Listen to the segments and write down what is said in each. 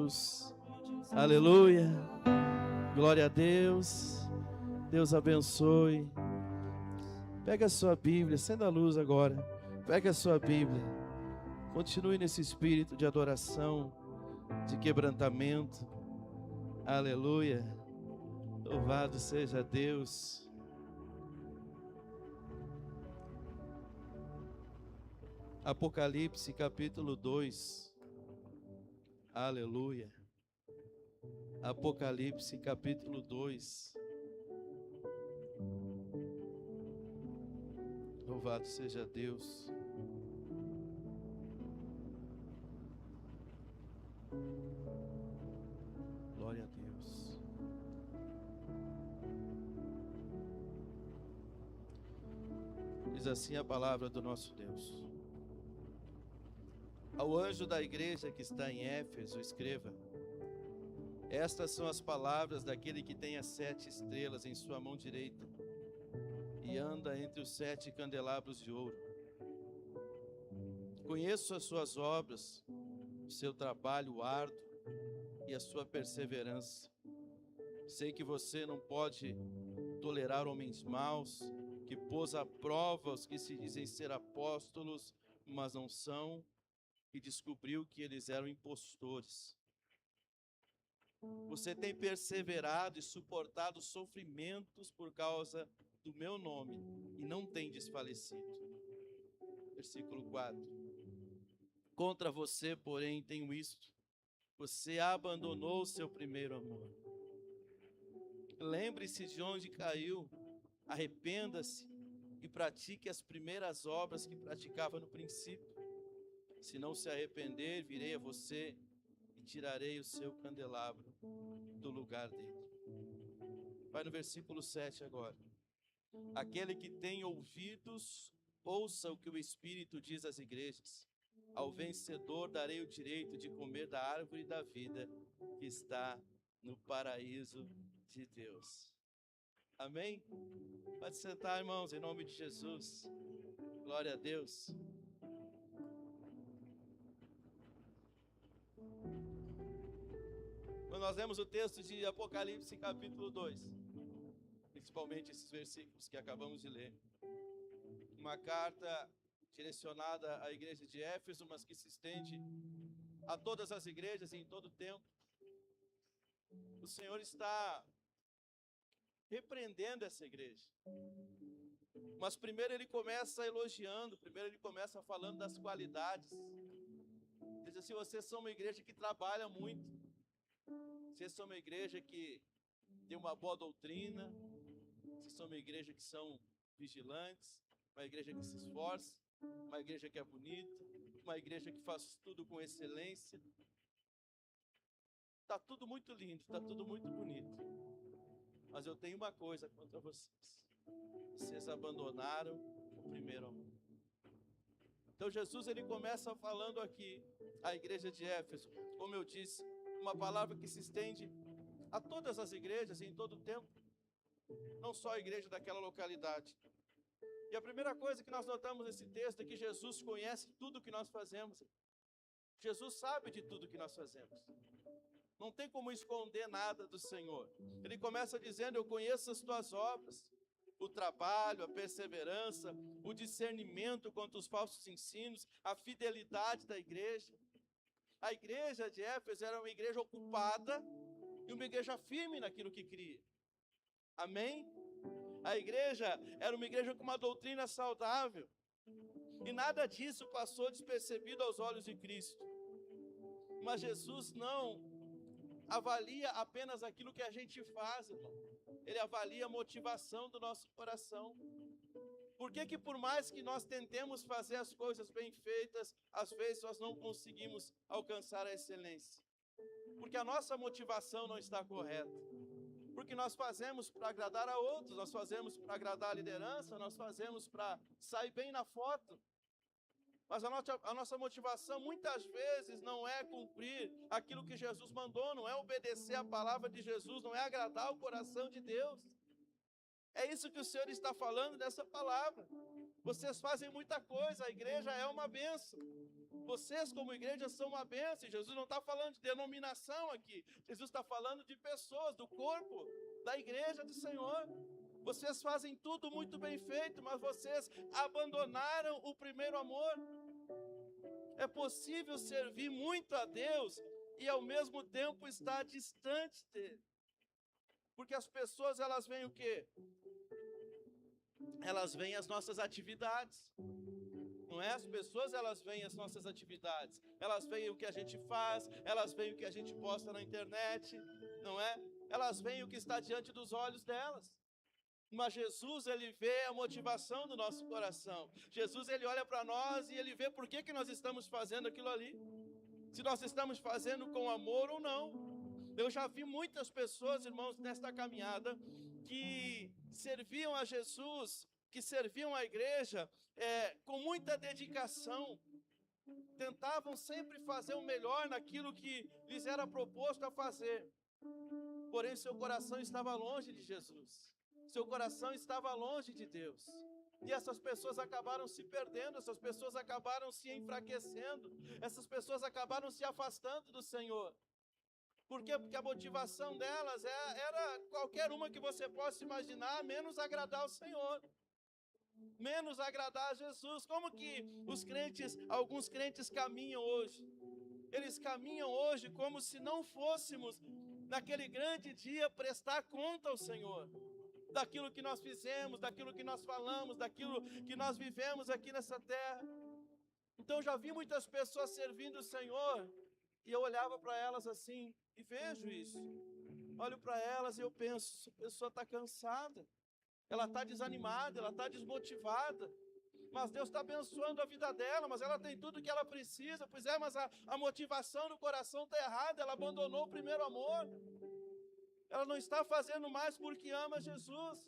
Jesus. Aleluia. Glória a Deus. Deus abençoe. Pega a sua Bíblia, acenda a luz agora. Pega a sua Bíblia. Continue nesse espírito de adoração, de quebrantamento. Aleluia. Louvado seja Deus. Apocalipse capítulo 2. Aleluia. Apocalipse capítulo 2. Louvado seja Deus. Glória a Deus. Diz assim a palavra do nosso Deus. Ao anjo da igreja que está em Éfeso, escreva: estas são as palavras daquele que tem as 7 estrelas em sua mão direita e anda entre os 7 candelabros de ouro. Conheço as suas obras, o seu trabalho árduo e a sua perseverança. Sei que você não pode tolerar homens maus, que pôs à prova os que se dizem ser apóstolos, mas não são, e descobriu que eles eram impostores. Você tem perseverado e suportado sofrimentos por causa do meu nome e não tem desfalecido. Versículo 4. Contra você, porém, tenho isto: você abandonou o seu primeiro amor. Lembre-se de onde caiu, arrependa-se e pratique as primeiras obras que praticava no princípio. Se não se arrepender, virei a você e tirarei o seu candelabro do lugar dele. Vai no versículo 7 agora. Aquele que tem ouvidos, ouça o que o Espírito diz às igrejas. Ao vencedor darei o direito de comer da árvore da vida que está no paraíso de Deus. Amém? Pode sentar, irmãos, em nome de Jesus. Glória a Deus. Quando nós lemos o texto de Apocalipse capítulo 2, principalmente esses versículos que acabamos de ler, uma carta direcionada à igreja de Éfeso, mas que se estende a todas as igrejas e em todo o tempo. O Senhor está repreendendo essa igreja. Mas primeiro ele começa elogiando, primeiro ele começa falando das qualidades. Diz assim: vocês são uma igreja que trabalha muito. Vocês são uma igreja que tem uma boa doutrina. Vocês são uma igreja que são vigilantes, uma igreja que se esforça, uma igreja que é bonita, uma igreja que faz tudo com excelência. Está tudo muito lindo, está tudo muito bonito. Mas eu tenho uma coisa contra vocês: vocês abandonaram o primeiro amor. Então Jesus ele começa falando aqui à igreja de Éfeso, como eu disse, uma palavra que se estende a todas as igrejas e em todo o tempo, não só a igreja daquela localidade. E a primeira coisa que nós notamos nesse texto é que Jesus conhece tudo que nós fazemos. Jesus sabe de tudo que nós fazemos. Não tem como esconder nada do Senhor. Ele começa dizendo: eu conheço as tuas obras, o trabalho, a perseverança, o discernimento contra os falsos ensinos, a fidelidade da igreja. A igreja de Éfeso era uma igreja ocupada e uma igreja firme naquilo que cria. Amém? A igreja era uma igreja com uma doutrina saudável. E nada disso passou despercebido aos olhos de Cristo. Mas Jesus não avalia apenas aquilo que a gente faz, irmão. Ele avalia a motivação do nosso coração. Por que que por mais que nós tentemos fazer as coisas bem feitas, às vezes nós não conseguimos alcançar a excelência? Porque a nossa motivação não está correta. Porque nós fazemos para agradar a outros, nós fazemos para agradar a liderança, nós fazemos para sair bem na foto. Mas a nossa motivação muitas vezes não é cumprir aquilo que Jesus mandou, não é obedecer a palavra de Jesus, não é agradar o coração de Deus. É isso que o Senhor está falando nessa palavra. Vocês fazem muita coisa, a igreja é uma bênção. Vocês, como igreja, são uma bênção. Jesus não está falando de denominação aqui. Jesus está falando de pessoas, do corpo, da igreja do Senhor. Vocês fazem tudo muito bem feito, mas vocês abandonaram o primeiro amor. É possível servir muito a Deus e ao mesmo tempo estar distante dele. Porque as pessoas, elas veem o quê? Elas veem as nossas atividades. Não é? As pessoas, elas veem as nossas atividades. Elas veem o que a gente faz, elas veem o que a gente posta na internet, não é? Elas veem o que está diante dos olhos delas. Mas Jesus, ele vê a motivação do nosso coração. Jesus, ele olha para nós e ele vê por que nós estamos fazendo aquilo ali. Se nós estamos fazendo com amor ou não. Eu já vi muitas pessoas, irmãos, nesta caminhada, que serviam a Jesus, que serviam a igreja com muita dedicação. Tentavam sempre fazer o melhor naquilo que lhes era proposto a fazer. Porém, seu coração estava longe de Jesus. Seu coração estava longe de Deus. E essas pessoas acabaram se perdendo, essas pessoas acabaram se enfraquecendo, essas pessoas acabaram se afastando do Senhor. Por quê? Porque a motivação delas era qualquer uma que você possa imaginar, menos agradar ao Senhor. Menos agradar a Jesus. Como que alguns crentes caminham hoje? Eles caminham hoje como se não fôssemos, naquele grande dia, prestar conta ao Senhor. Daquilo que nós fizemos, daquilo que nós falamos, daquilo que nós vivemos aqui nessa terra. Então já vi muitas pessoas servindo o Senhor, e eu olhava para elas assim, e vejo isso. Olho para elas e eu penso, essa pessoa está cansada, ela está desanimada, ela está desmotivada, mas Deus está abençoando a vida dela, mas ela tem tudo que ela precisa. Pois é, mas a motivação no coração está errada, ela abandonou o primeiro amor. Ela não está fazendo mais porque ama Jesus.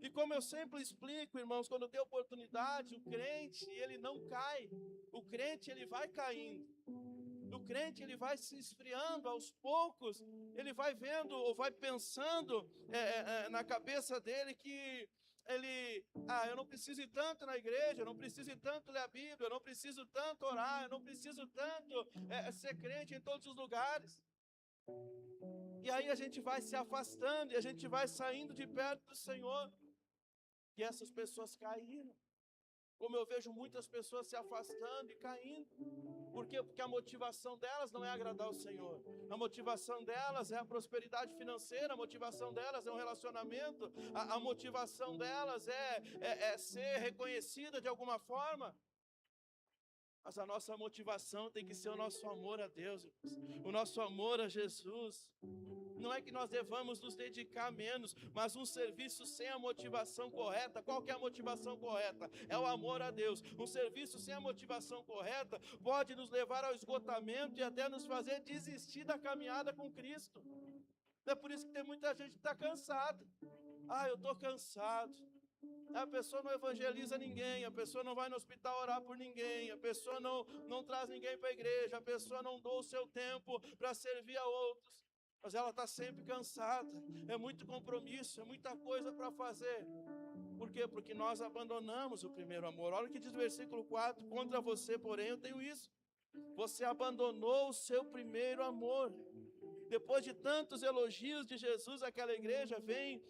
E como eu sempre explico, irmãos, quando tem oportunidade, o crente, ele não cai. O crente, ele vai caindo. O crente, ele vai se esfriando aos poucos. Ele vai vendo ou vai pensando na cabeça dele que eu não preciso ir tanto na igreja, eu não preciso ir tanto ler a Bíblia, eu não preciso tanto orar, eu não preciso tanto ser crente em todos os lugares. E aí a gente vai se afastando e a gente vai saindo de perto do Senhor. E essas pessoas caíram. Como eu vejo muitas pessoas se afastando e caindo. Por quê? Porque a motivação delas não é agradar ao Senhor. A motivação delas é a prosperidade financeira, a motivação delas é um relacionamento, a motivação delas é ser reconhecida de alguma forma. Mas a nossa motivação tem que ser o nosso amor a Deus, o nosso amor a Jesus. Não é que nós devamos nos dedicar menos, mas um serviço sem a motivação correta. Qual que é a motivação correta? É o amor a Deus. Um serviço sem a motivação correta pode nos levar ao esgotamento e até nos fazer desistir da caminhada com Cristo. É por isso que tem muita gente que está cansada. Eu estou cansado. A pessoa não evangeliza ninguém, a pessoa não vai no hospital orar por ninguém, a pessoa não traz ninguém para a igreja, a pessoa não doa o seu tempo para servir a outros. Mas ela está sempre cansada, é muito compromisso, é muita coisa para fazer. Por quê? Porque nós abandonamos o primeiro amor. Olha o que diz o versículo 4, contra você, porém, eu tenho isso. Você abandonou o seu primeiro amor. Depois de tantos elogios de Jesus àquela igreja, vem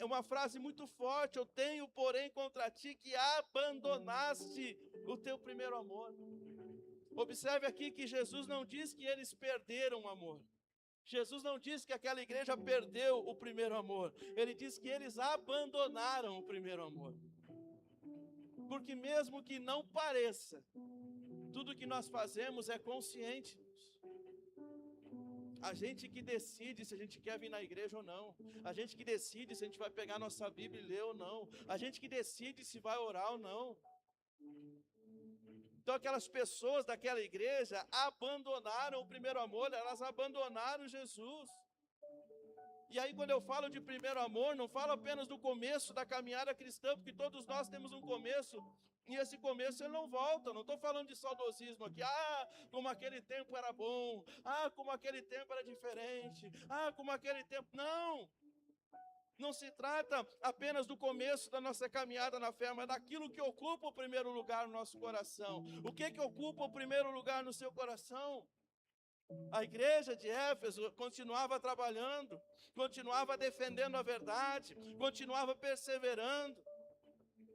uma frase muito forte: eu tenho, porém, contra ti que abandonaste o teu primeiro amor. Observe aqui que Jesus não diz que eles perderam o amor. Jesus não diz que aquela igreja perdeu o primeiro amor. Ele diz que eles abandonaram o primeiro amor. Porque mesmo que não pareça, tudo que nós fazemos é consciente. A gente que decide se a gente quer vir na igreja ou não. A gente que decide se a gente vai pegar nossa Bíblia e ler ou não. A gente que decide se vai orar ou não. Então aquelas pessoas daquela igreja abandonaram o primeiro amor, elas abandonaram Jesus. E aí quando eu falo de primeiro amor, não falo apenas do começo da caminhada cristã, porque todos nós temos um começo. E esse começo ele não volta. Não estou falando de saudosismo aqui. Como aquele tempo era bom. Como aquele tempo era diferente. Como aquele tempo. Não. Não se trata apenas do começo da nossa caminhada na fé, mas daquilo que ocupa o primeiro lugar no nosso coração. O que ocupa o primeiro lugar no seu coração? A igreja de Éfeso continuava trabalhando, continuava defendendo a verdade, continuava perseverando,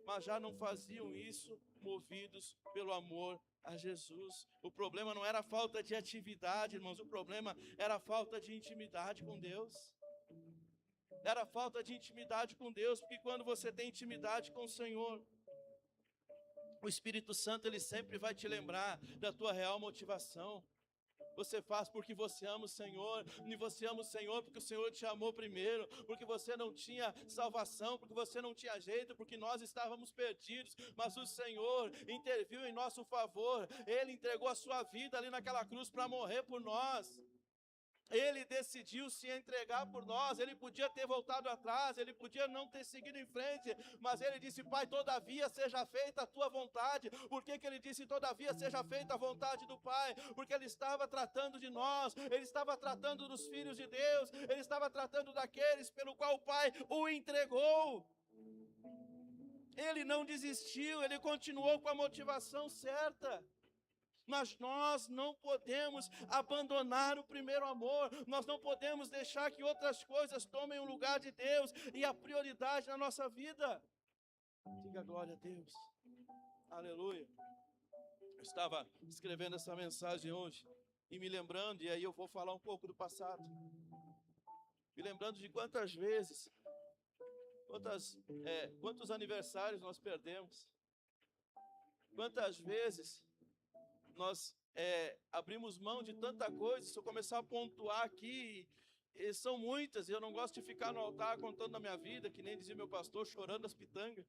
mas já não faziam isso movidos pelo amor a Jesus. O problema não era a falta de atividade, irmãos, o problema era a falta de intimidade com Deus. Era a falta de intimidade com Deus, porque quando você tem intimidade com o Senhor, o Espírito Santo, ele sempre vai te lembrar da tua real motivação. Você faz porque você ama o Senhor, e você ama o Senhor porque o Senhor te amou primeiro, porque você não tinha salvação, porque você não tinha jeito, porque nós estávamos perdidos, mas o Senhor interviu em nosso favor. Ele entregou a sua vida ali naquela cruz para morrer por nós. Ele decidiu se entregar por nós. Ele podia ter voltado atrás, ele podia não ter seguido em frente, mas ele disse: Pai, todavia seja feita a tua vontade. Por que ele disse todavia seja feita a vontade do Pai? Porque ele estava tratando de nós, ele estava tratando dos filhos de Deus, ele estava tratando daqueles pelo qual o Pai o entregou. Ele não desistiu, ele continuou com a motivação certa. Mas nós não podemos abandonar o primeiro amor, nós não podemos deixar que outras coisas tomem o lugar de Deus e a prioridade na nossa vida. Diga glória a Deus, aleluia. Eu estava escrevendo essa mensagem hoje e me lembrando, e aí eu vou falar um pouco do passado, me lembrando de quantas vezes, quantos aniversários nós perdemos, quantas vezes nós abrimos mão de tanta coisa. Se eu começar a pontuar aqui, são muitas, e eu não gosto de ficar no altar contando a minha vida, que nem dizia meu pastor, chorando as pitangas,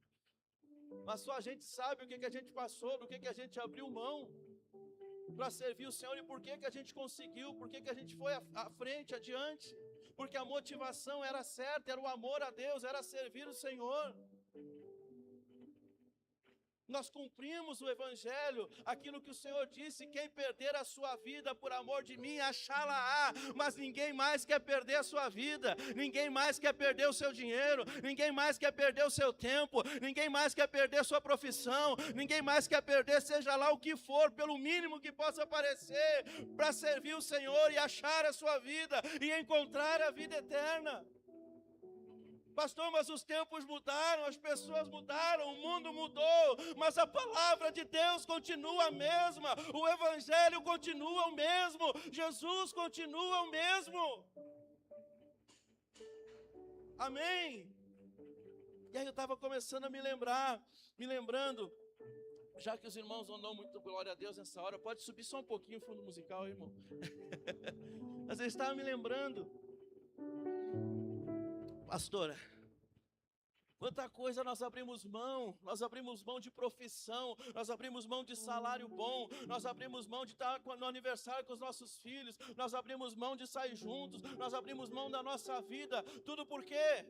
mas só a gente sabe o que a gente passou, do que a gente abriu mão para servir o Senhor, e por que a gente conseguiu, por que a gente foi à frente, adiante, porque a motivação era certa, era o amor a Deus, era servir o Senhor. Nós cumprimos o Evangelho, aquilo que o Senhor disse: quem perder a sua vida por amor de mim, achá-la-á. Mas ninguém mais quer perder a sua vida, ninguém mais quer perder o seu dinheiro, ninguém mais quer perder o seu tempo, ninguém mais quer perder a sua profissão, ninguém mais quer perder seja lá o que for, pelo mínimo que possa parecer, para servir o Senhor e achar a sua vida e encontrar a vida eterna. Pastor, mas os tempos mudaram, as pessoas mudaram, o mundo mudou, mas a palavra de Deus continua a mesma, o Evangelho continua o mesmo, Jesus continua o mesmo. Amém? E aí eu estava começando a me lembrando, já que os irmãos não dão muito glória a Deus nessa hora, pode subir só um pouquinho o fundo musical, irmão. Mas eu estava me lembrando, pastora, quanta coisa nós abrimos mão de profissão, nós abrimos mão de salário bom, nós abrimos mão de estar no aniversário com os nossos filhos, nós abrimos mão de sair juntos, nós abrimos mão da nossa vida, tudo por quê?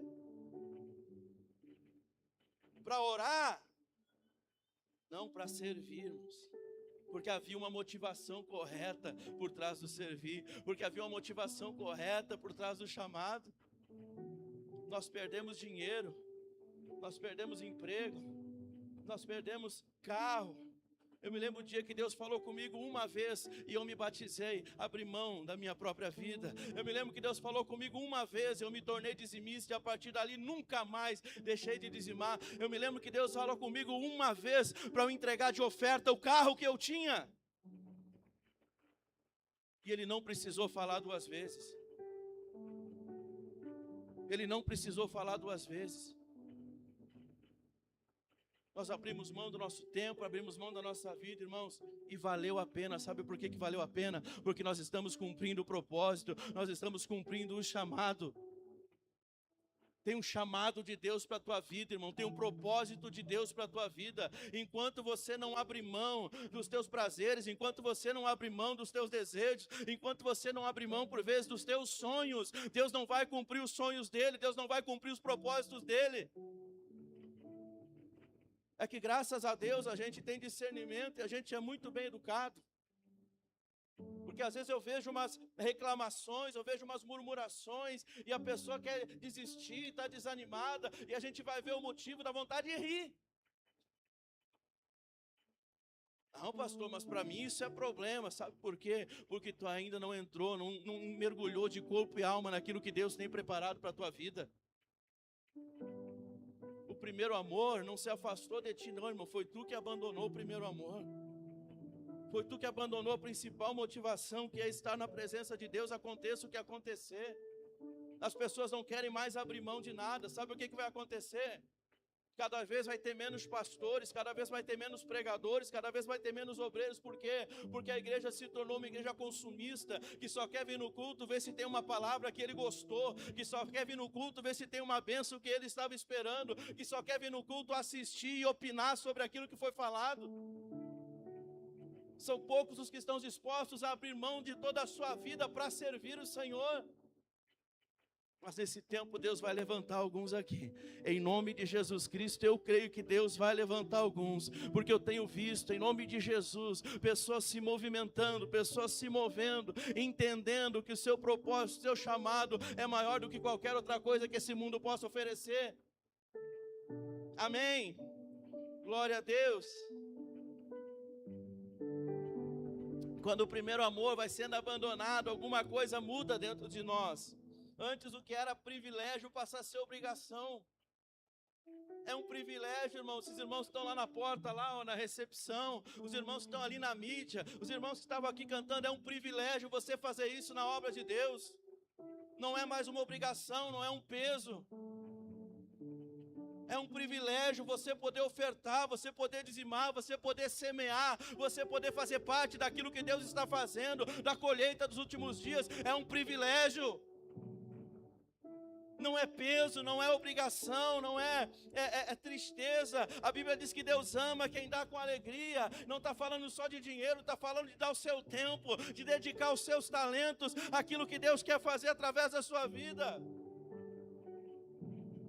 Para orar? Não, para servirmos. Porque havia uma motivação correta por trás do servir, porque havia uma motivação correta por trás do chamado. Nós perdemos dinheiro, nós perdemos emprego, nós perdemos carro. Eu me lembro o dia que Deus falou comigo uma vez e eu me batizei, abri mão da minha própria vida. Eu me lembro que Deus falou comigo uma vez, eu me tornei dizimista e a partir dali nunca mais deixei de dizimar. Eu me lembro que Deus falou comigo uma vez para eu entregar de oferta o carro que eu tinha. E Ele não precisou falar duas vezes. Ele não precisou falar duas vezes. Nós abrimos mão do nosso tempo, abrimos mão da nossa vida, irmãos, e valeu a pena. Sabe por que valeu a pena? Porque nós estamos cumprindo o propósito, nós estamos cumprindo o chamado. Tem um chamado de Deus para a tua vida, irmão, tem um propósito de Deus para a tua vida. Enquanto você não abre mão dos teus prazeres, enquanto você não abre mão dos teus desejos, enquanto você não abre mão, por vezes, dos teus sonhos, Deus não vai cumprir os sonhos dEle, Deus não vai cumprir os propósitos dEle. É que graças a Deus a gente tem discernimento e a gente é muito bem educado. Porque às vezes eu vejo umas reclamações, eu vejo umas murmurações, e a pessoa quer desistir, está desanimada, e a gente vai ver o motivo da vontade de rir. Não, pastor, mas para mim isso é problema, sabe por quê? Porque tu ainda não entrou, não mergulhou de corpo e alma naquilo que Deus tem preparado para a tua vida. O primeiro amor não se afastou de ti não, irmão, foi tu que abandonou o primeiro amor. Foi tu que abandonou a principal motivação, que é estar na presença de Deus, aconteça o que acontecer. As pessoas não querem mais abrir mão de nada, sabe o que vai acontecer? Cada vez vai ter menos pastores, cada vez vai ter menos pregadores, cada vez vai ter menos obreiros. Por quê? Porque a igreja se tornou uma igreja consumista, que só quer vir no culto ver se tem uma palavra que ele gostou, que só quer vir no culto ver se tem uma bênção que ele estava esperando, que só quer vir no culto assistir e opinar sobre aquilo que foi falado. São poucos os que estão dispostos a abrir mão de toda a sua vida para servir o Senhor. Mas nesse tempo Deus vai levantar alguns aqui, em nome de Jesus Cristo. Eu creio que Deus vai levantar alguns, porque eu tenho visto, em nome de Jesus, pessoas se movimentando, pessoas se movendo, entendendo que o seu propósito, o seu chamado é maior do que qualquer outra coisa que esse mundo possa oferecer. Amém, glória a Deus. Quando o primeiro amor vai sendo abandonado, alguma coisa muda dentro de nós. Antes o que era privilégio passa a ser obrigação. É um privilégio, irmão. Esses irmãos estão lá na porta, lá ó, na recepção. Os irmãos que estão ali na mídia. Os irmãos que estavam aqui cantando. É um privilégio você fazer isso na obra de Deus. Não é mais uma obrigação, não é um peso. É um privilégio você poder ofertar, você poder dizimar, você poder semear, você poder fazer parte daquilo que Deus está fazendo, da colheita dos últimos dias. É um privilégio. Não é peso, não é obrigação, não é tristeza. A Bíblia diz que Deus ama quem dá com alegria. Não está falando só de dinheiro, está falando de dar o seu tempo, de dedicar os seus talentos àquilo que Deus quer fazer através da sua vida.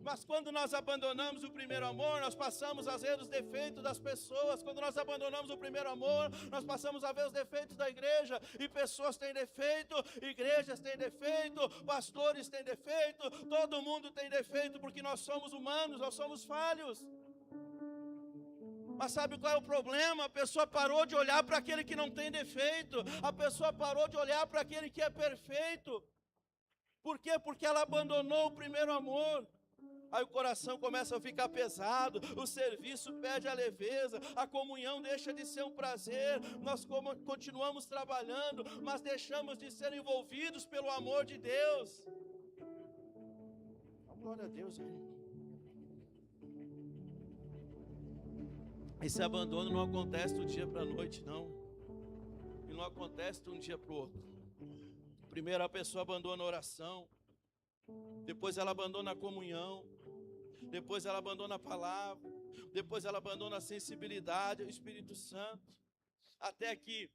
Mas quando nós abandonamos o primeiro amor, nós passamos a ver os defeitos das pessoas. Quando nós abandonamos o primeiro amor, nós passamos a ver os defeitos da igreja. E pessoas têm defeito, igrejas têm defeito, pastores têm defeito, todo mundo tem defeito, porque nós somos humanos, nós somos falhos. Mas sabe qual é o problema? A pessoa parou de olhar para aquele que não tem defeito. A pessoa parou de olhar para aquele que é perfeito. Por quê? Porque ela abandonou o primeiro amor. Aí o coração começa a ficar pesado, o serviço perde a leveza, a comunhão deixa de ser um prazer, nós continuamos trabalhando, mas deixamos de ser envolvidos pelo amor de Deus. Glória a Deus, irmão. Esse abandono não acontece do dia para a noite, não. E não acontece de um dia para o outro. Primeiro a pessoa abandona a oração, depois ela abandona a comunhão, depois ela abandona a palavra, depois ela abandona a sensibilidade ao Espírito Santo, até que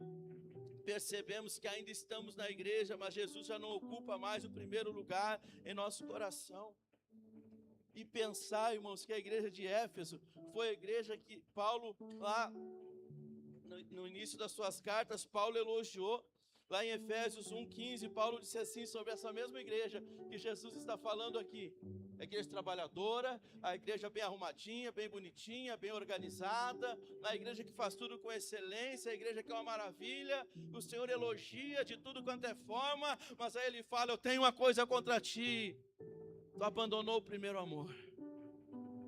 percebemos que ainda estamos na igreja, mas Jesus já não ocupa mais o primeiro lugar em nosso coração. E pensar, irmãos, que a igreja de Éfeso foi a igreja que Paulo, lá no início das suas cartas, Paulo elogiou. Lá em Efésios 1:15, Paulo disse assim sobre essa mesma igreja que Jesus está falando aqui. A igreja trabalhadora, a igreja bem arrumadinha, bem bonitinha, bem organizada, a igreja que faz tudo com excelência, a igreja que é uma maravilha, o Senhor elogia de tudo quanto é forma, mas aí ele fala, eu tenho uma coisa contra ti, tu abandonou o primeiro amor.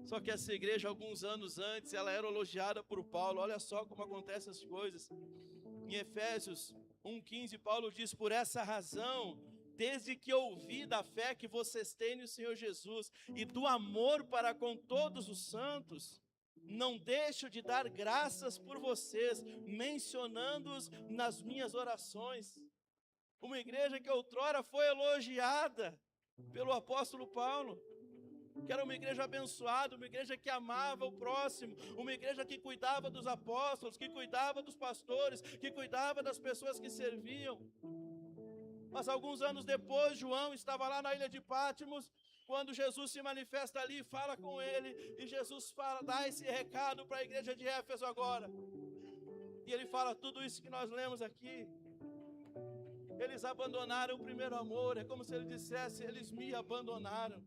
Só que essa igreja, alguns anos antes, ela era elogiada por Paulo. Olha só como acontecem as coisas. Em Efésios 1:15, Paulo diz, por essa razão, desde que ouvi da fé que vocês têm no Senhor Jesus e do amor para com todos os santos, não deixo de dar graças por vocês, mencionando-os nas minhas orações. Uma igreja que outrora foi elogiada pelo apóstolo Paulo, que era uma igreja abençoada, uma igreja que amava o próximo, uma igreja que cuidava dos apóstolos, que cuidava dos pastores, que cuidava das pessoas que serviam. Mas alguns anos depois, João estava lá na ilha de Patmos, quando Jesus se manifesta ali e fala com ele, e Jesus dá esse recado para a igreja de Éfeso agora. E ele fala tudo isso que nós lemos aqui. Eles abandonaram o primeiro amor. É como se ele dissesse: eles me abandonaram.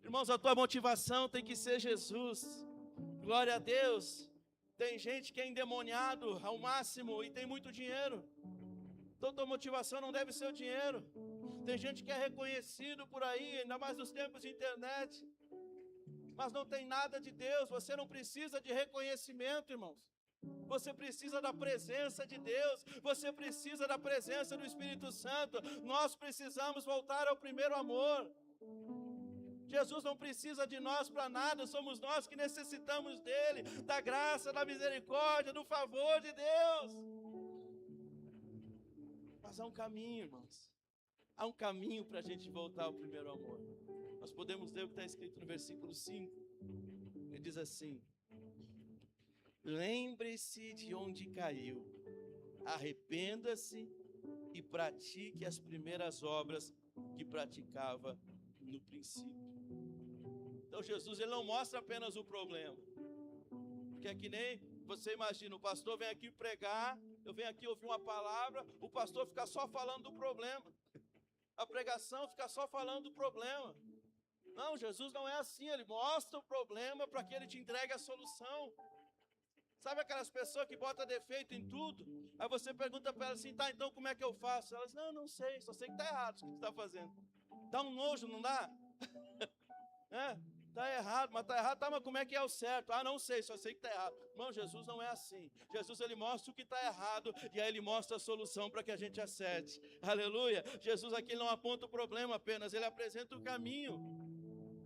Irmãos, a tua motivação tem que ser Jesus. Glória a Deus. Tem gente que é endemoniado ao máximo e tem muito dinheiro. Então tua motivação não deve ser o dinheiro. Tem gente que é reconhecido por aí, ainda mais nos tempos de internet, mas não tem nada de Deus. Você não precisa de reconhecimento, irmãos. Você precisa da presença de Deus. Você precisa da presença do Espírito Santo. Nós precisamos voltar ao primeiro amor. Jesus não precisa de nós para nada, somos nós que necessitamos dele, da graça, da misericórdia, do favor de Deus. Mas há um caminho, irmãos. Há um caminho para a gente voltar ao primeiro amor. Nós podemos ler o que está escrito no versículo 5. Ele diz assim: lembre-se de onde caiu, arrependa-se e pratique as primeiras obras que praticava no princípio. Então Jesus, ele não mostra apenas o problema, porque é que nem você imagina, o pastor vem aqui pregar, eu venho aqui ouvir uma palavra, o pastor fica só falando do problema, a pregação fica só falando do problema. Não, Jesus não é assim, ele mostra o problema para que ele te entregue a solução. Sabe aquelas pessoas que botam defeito em tudo? Aí você pergunta para elas assim: tá, então como é que eu faço? Elas: não sei, só sei que está errado o que você está fazendo. Dá um nojo, não dá? Está errado, mas está errado, tá, mas como é que é o certo? Não sei, só sei que está errado. Irmão, Jesus não é assim. Jesus, ele mostra o que está errado e aí ele mostra a solução para que a gente acerte. Aleluia. Jesus aqui não aponta o problema apenas, ele apresenta o caminho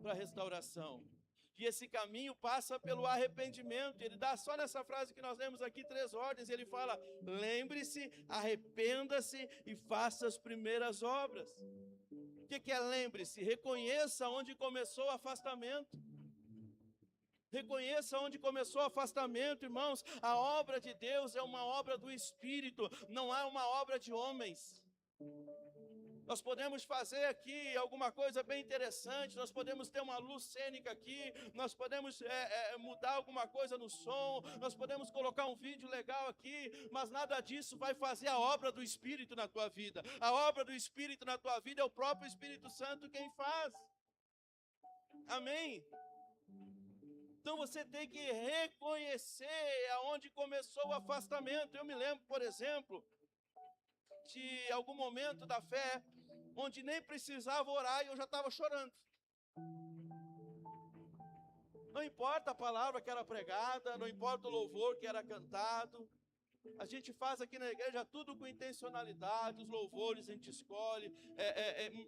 para a restauração. E esse caminho passa pelo arrependimento. Ele dá só nessa frase que nós lemos aqui 3 ordens. Ele fala: lembre-se, arrependa-se e faça as primeiras obras. O que é lembre-se? Reconheça onde começou o afastamento. Reconheça onde começou o afastamento, irmãos. A obra de Deus é uma obra do Espírito, não é uma obra de homens. Nós podemos fazer aqui alguma coisa bem interessante, nós podemos ter uma luz cênica aqui, nós podemos mudar alguma coisa no som, nós podemos colocar um vídeo legal aqui, mas nada disso vai fazer a obra do Espírito na tua vida. A obra do Espírito na tua vida é o próprio Espírito Santo quem faz. Amém? Então você tem que reconhecer aonde começou o afastamento. Eu me lembro, por exemplo, de algum momento da fé, onde nem precisava orar e eu já estava chorando. Não importa a palavra que era pregada, não importa o louvor que era cantado. A gente faz aqui na igreja tudo com intencionalidade, os louvores a gente escolhe,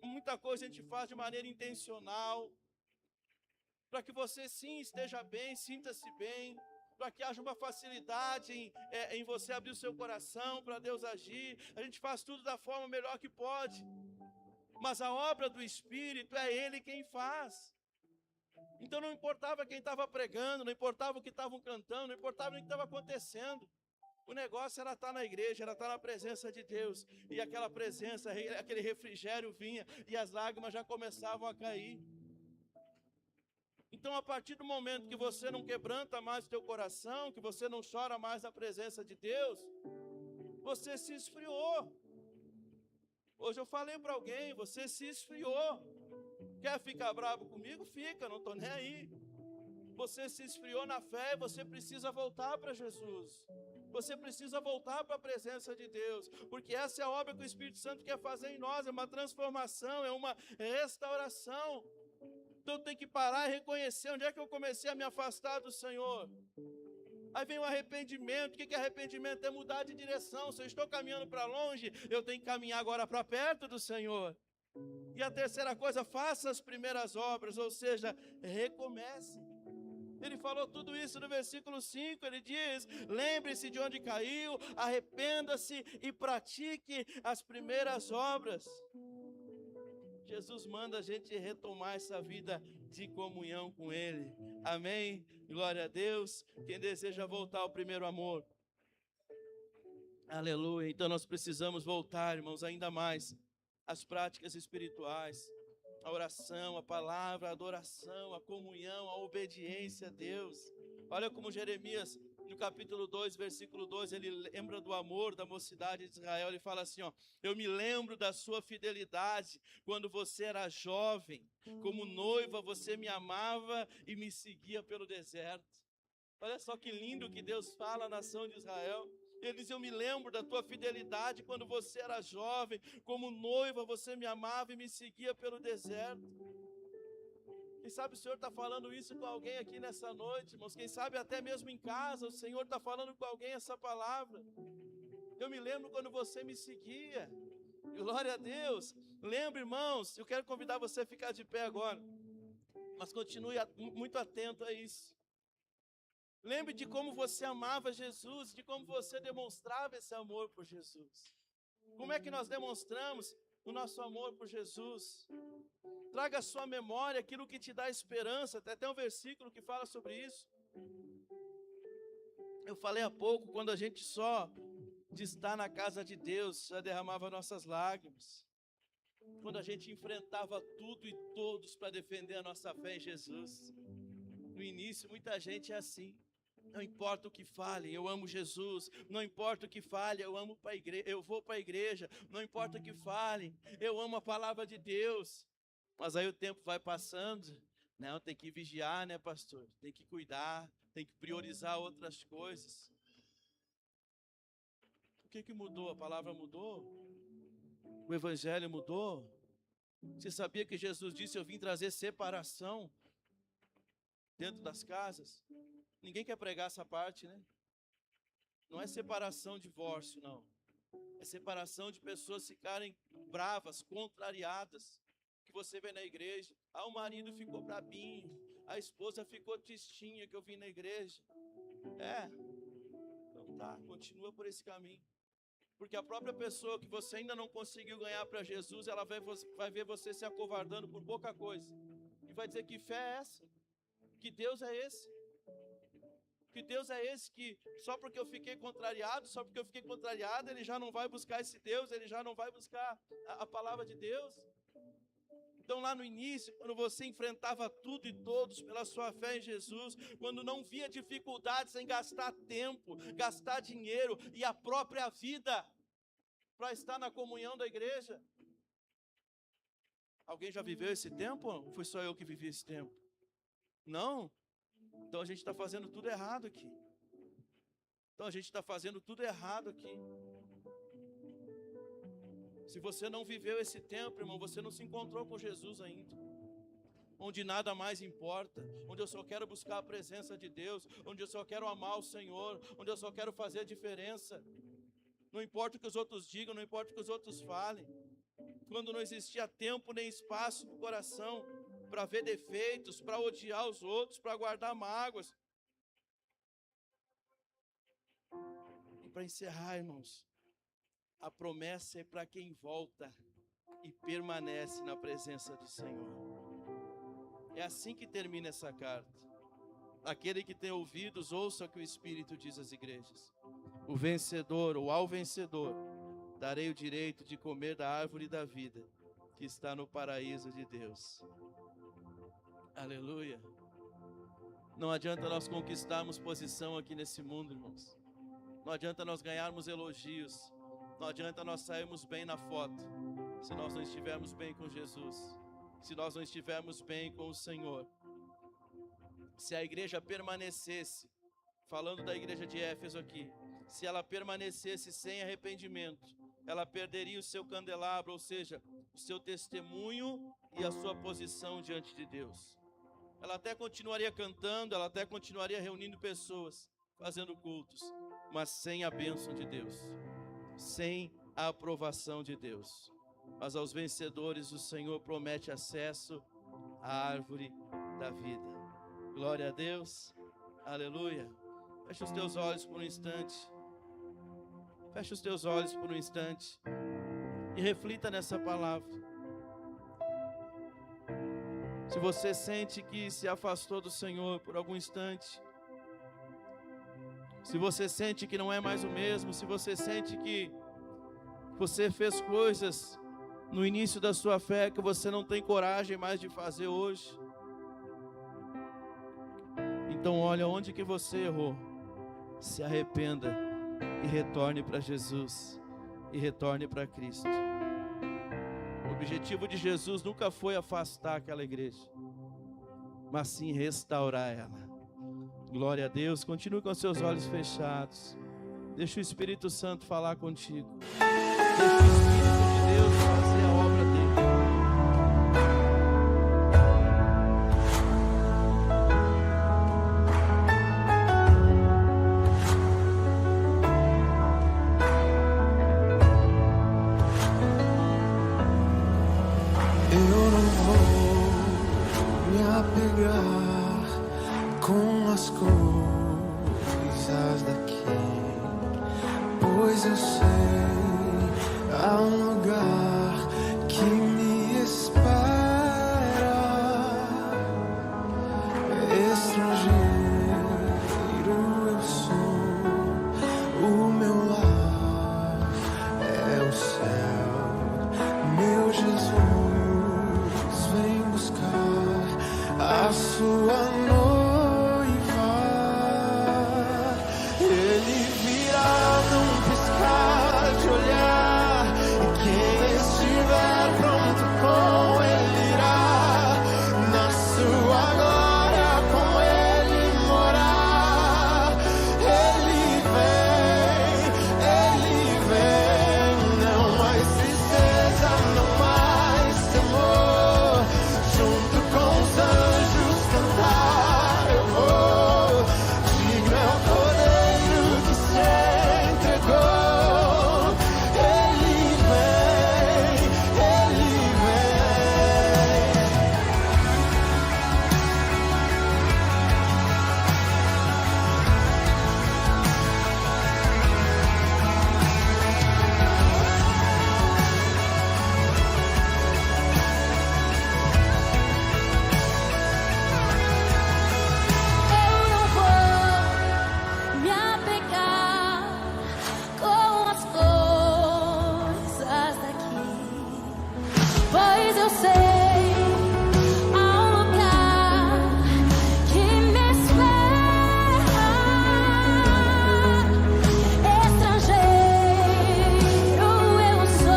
muita coisa a gente faz de maneira intencional, para que você sim esteja bem, sinta-se bem, para que haja uma facilidade em você abrir o seu coração para Deus agir. A gente faz tudo da forma melhor que pode, mas a obra do Espírito é Ele quem faz. Então não importava quem estava pregando, não importava o que estavam cantando, não importava o que estava acontecendo. O negócio era estar na igreja, era estar na presença de Deus, e aquela presença, aquele refrigério vinha, e as lágrimas já começavam a cair. Então, a partir do momento que você não quebranta mais o teu coração, que você não chora mais na presença de Deus, você se esfriou. Hoje eu falei para alguém: você se esfriou. Quer ficar bravo comigo? Fica, não estou nem aí. Você se esfriou na fé, você precisa voltar para Jesus. Você precisa voltar para a presença de Deus, porque essa é a obra que o Espírito Santo quer fazer em nós, é uma transformação, é uma restauração. Então tem que parar e reconhecer onde é que eu comecei a me afastar do Senhor. Aí vem o arrependimento. O que é arrependimento? É mudar de direção. Se eu estou caminhando para longe, eu tenho que caminhar agora para perto do Senhor. E a terceira coisa, faça as primeiras obras, ou seja, recomece. Ele falou tudo isso no versículo 5, ele diz: lembre-se de onde caiu, arrependa-se e pratique as primeiras obras. Jesus manda a gente retomar essa vida de comunhão com Ele. Amém? Glória a Deus. Quem deseja voltar ao primeiro amor? Aleluia. Então nós precisamos voltar, irmãos, ainda mais às práticas espirituais. A oração, a palavra, a adoração, a comunhão, a obediência a Deus. Olha como Jeremias No capítulo 2, versículo 2, ele lembra do amor da mocidade de Israel. Ele fala assim, ó: eu me lembro da sua fidelidade quando você era jovem. Como noiva você me amava e me seguia pelo deserto. Olha só que lindo que Deus fala à nação de Israel. Ele diz: eu me lembro da tua fidelidade quando você era jovem. Como noiva você me amava e me seguia pelo deserto. Quem sabe o Senhor está falando isso com alguém aqui nessa noite, irmãos. Quem sabe até mesmo em casa o Senhor está falando com alguém essa palavra. Eu me lembro quando você me seguia. Glória a Deus. Lembra, irmãos, eu quero convidar você a ficar de pé agora, mas continue muito atento a isso. Lembre de como você amava Jesus, de como você demonstrava esse amor por Jesus. Como é que nós demonstramos o nosso amor por Jesus? Traga à sua memória aquilo que te dá esperança. Tem um versículo que fala sobre isso. Eu falei há pouco, quando a gente só de estar na casa de Deus já derramava nossas lágrimas. Quando a gente enfrentava tudo e todos para defender a nossa fé em Jesus. No início, muita gente é assim. Não importa o que falem, eu amo Jesus. Não importa o que falem, eu vou para a igreja. Não importa o que falem, eu amo a palavra de Deus. Mas aí o tempo vai passando. Não, tem que vigiar, né, pastor? Tem que cuidar, tem que priorizar outras coisas. O que mudou? A palavra mudou? O evangelho mudou? Você sabia que Jesus disse: eu vim trazer separação dentro das casas? Ninguém quer pregar essa parte, né? Não é separação, divórcio, não. É separação de pessoas ficarem bravas, contrariadas. Que você vê na igreja. Ah, o marido ficou brabinho. A esposa ficou tristinha que eu vim na igreja. Então tá, continua por esse caminho. Porque a própria pessoa que você ainda não conseguiu ganhar para Jesus, ela vai ver você se acovardando por pouca coisa. E vai dizer: que fé é essa? Que Deus é esse? Que Deus é esse que só porque eu fiquei contrariado, só porque eu fiquei contrariado, ele já não vai buscar esse Deus, ele já não vai buscar a palavra de Deus? Então lá no início, quando você enfrentava tudo e todos pela sua fé em Jesus, quando não via dificuldades em gastar tempo, gastar dinheiro e a própria vida para estar na comunhão da igreja. Alguém já viveu esse tempo? Ou foi só eu que vivi esse tempo? Não? Então a gente está fazendo tudo errado aqui. Se você não viveu esse tempo, irmão, você não se encontrou com Jesus ainda. Onde nada mais importa, onde eu só quero buscar a presença de Deus, onde eu só quero amar o Senhor, onde eu só quero fazer a diferença. Não importa o que os outros digam, não importa o que os outros falem. Quando não existia tempo nem espaço no coração para ver defeitos, para odiar os outros, para guardar mágoas. E para encerrar, irmãos, a promessa é para quem volta e permanece na presença do Senhor. É assim que termina essa carta. Aquele que tem ouvidos, ouça o que o Espírito diz às igrejas. O vencedor, ou ao vencedor, darei o direito de comer da árvore da vida, que está no paraíso de Deus. Aleluia. Não adianta nós conquistarmos posição aqui nesse mundo, irmãos. Não adianta nós ganharmos elogios. Não adianta nós sairmos bem na foto, se nós não estivermos bem com Jesus. Se nós não estivermos bem com o Senhor. Se a igreja permanecesse, falando da igreja de Éfeso aqui, se ela permanecesse sem arrependimento, ela perderia o seu candelabro, ou seja, o seu testemunho e a sua posição diante de Deus. Ela até continuaria cantando, ela até continuaria reunindo pessoas, fazendo cultos, mas sem a bênção de Deus, sem a aprovação de Deus. Mas aos vencedores o Senhor promete acesso à árvore da vida. Glória a Deus, aleluia. Fecha os teus olhos por um instante. Fecha os teus olhos por um instante e reflita nessa palavra. Se você sente que se afastou do Senhor por algum instante, se você sente que não é mais o mesmo, se você sente que você fez coisas no início da sua fé que você não tem coragem mais de fazer hoje, então olha onde que você errou se arrependa e retorne para Jesus, e retorne para Cristo. O objetivo de Jesus nunca foi afastar aquela igreja, mas sim restaurar ela. Glória a Deus. Continue com seus olhos fechados. Deixa o Espírito Santo falar contigo. Deixa o Espírito de Deus fazer a obra dele. Eu não vou me apegar com as coisas daqui, pois eu sei há um lugar que me espera. Estrangeiro eu sou, o meu lar é o céu. Meu Jesus, vem buscar a sua